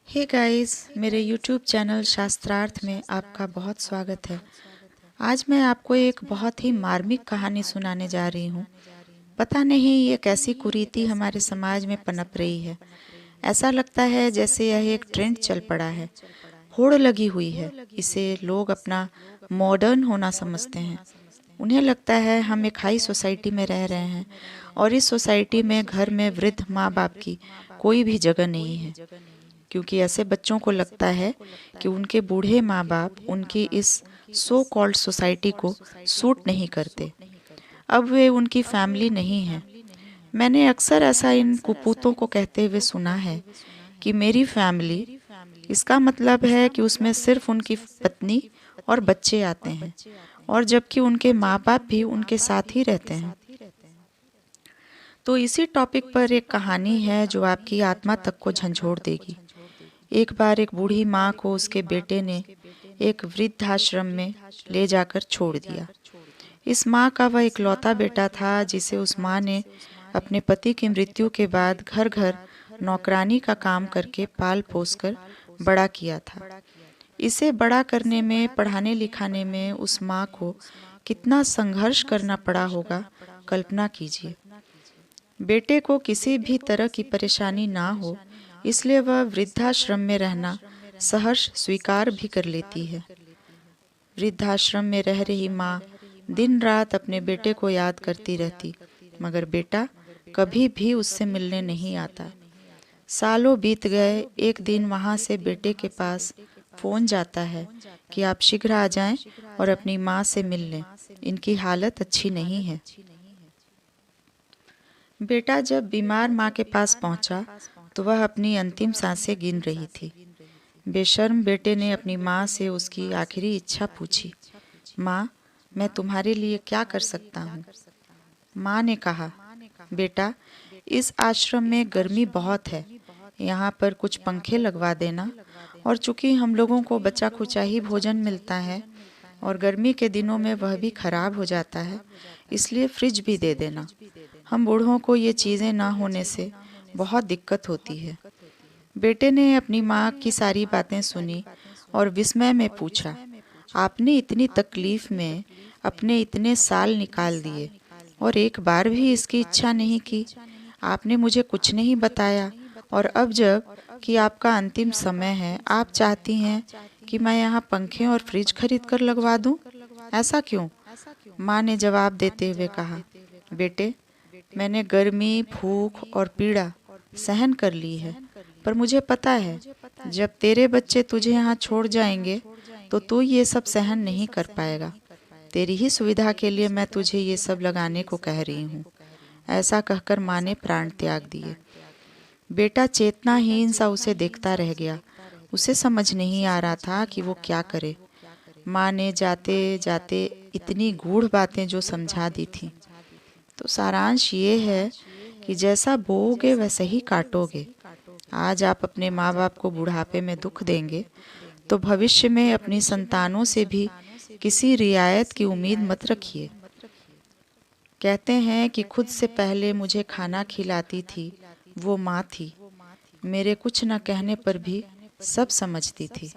Hey guys, मेरे YouTube channel शास्त्रार्थ में आपका बहुत स्वागत है। आज मैं आपको एक बहुत ही मार्मिक कहानी सुनाने जा रही हूँ। पता नहीं ये कैसी कुरीति हमारे समाज में पनप रही है। ऐसा लगता है जैसे यह एक ट्रेंड चल पड़ा है, होड़ लगी हुई है। इसे लोग अपना मॉडर्न होना समझते हैं। उन्हें लगता है हम एक हाई सोसाइटी में रह रहे हैं और इस सोसाइटी में घर में वृद्ध माँ बाप की कोई भी जगह नहीं है, क्योंकि ऐसे बच्चों को लगता है कि उनके बूढ़े माँ बाप उनकी इस सो कॉल्ड सोसाइटी को सूट नहीं करते। अब वे उनकी फैमिली नहीं हैं। मैंने अक्सर ऐसा इन कुपूतों को कहते हुए सुना है कि मेरी फैमिली, इसका मतलब है कि उसमें सिर्फ उनकी पत्नी और बच्चे आते हैं, और जबकि उनके माँ बाप भी उनके साथ ही रहते हैं। तो इसी टॉपिक पर एक कहानी है जो आपकी आत्मा तक को झंझोड़ देगी। एक बार एक बूढ़ी माँ को उसके बेटे ने एक वृद्धाश्रम में ले जाकर छोड़ दिया। इस माँ का वह इकलौता बेटा था जिसे उस माँ ने अपने पति की मृत्यु के बाद घर घर नौकरानी का काम करके पाल पोस कर बड़ा किया था। इसे बड़ा करने में, पढ़ाने लिखाने में उस माँ को कितना संघर्ष करना पड़ा होगा, कल्पना कीजिए। बेटे को किसी भी तरह की परेशानी ना हो, इसलिए वह वृद्धाश्रम में रहना सहर्ष स्वीकार भी कर लेती है। वृद्धाश्रम में रह रही माँ दिन रात अपने बेटे को याद करती रहती, मगर बेटा कभी भी उससे मिलने नहीं आता। सालों बीत गए। एक दिन वहाँ से बेटे के पास फोन जाता है कि आप शीघ्र आ जाएं और अपनी माँ से मिल लें, इनकी हालत अच्छी नहीं है। बेटा जब बीमार माँ के पास पहुंचा तो वह अपनी अंतिम सांसें गिन रही थी। बेशर्म बेटे ने अपनी माँ से उसकी आखिरी इच्छा पूछी। माँ, मैं तुम्हारे लिए क्या कर सकता हूँ? माँ ने कहा, बेटा, इस आश्रम में गर्मी बहुत है, यहाँ पर कुछ पंखे लगवा देना, और चूंकि हम लोगों को बचा खुचा ही भोजन मिलता है और गर्मी के दिनों में वह भी खराब हो जाता है, इसलिए फ्रिज भी दे देना। हम बूढ़ों को ये चीज़ें ना होने से बहुत दिक्कत होती है। बेटे ने अपनी माँ की सारी बातें सुनी और विस्मय में पूछा, आपने इतनी तकलीफ में अपने इतने साल निकाल दिए और एक बार भी इसकी इच्छा नहीं की? आपने मुझे कुछ नहीं बताया, और अब जब कि आपका अंतिम समय है, आप चाहती हैं कि मैं यहाँ पंखे और फ्रिज खरीद कर लगवा दूँ? ऐसा क्यों? माँ ने जवाब देते हुए कहा, बेटे, मैंने गर्मी, भूख और पीड़ा सहन कर ली है, पर मुझे पता है जब तेरे बच्चे तुझे यहाँ छोड़ जाएंगे तो तू ये सब सहन नहीं कर पाएगा। तेरी ही सुविधा के लिए मैं तुझे ये सब लगाने को कह रही हूँ। ऐसा कहकर माँ ने प्राण त्याग दिए। बेटा चेतनाहीन सा उसे देखता रह गया। उसे समझ नहीं आ रहा था कि वो क्या करे। माँ ने जाते जाते इतनी गूढ़ बातें जो समझा दी थी। तो सारांश ये है कि जैसा बोओगे वैसे ही काटोगे। आज आप अपने माँ बाप को बुढ़ापे में दुख देंगे तो भविष्य में अपनी संतानों से भी किसी रियायत की उम्मीद मत रखिए। कहते हैं कि खुद से पहले मुझे खाना खिलाती थी वो माँ थी। मेरे कुछ न कहने पर भी सब समझती थी।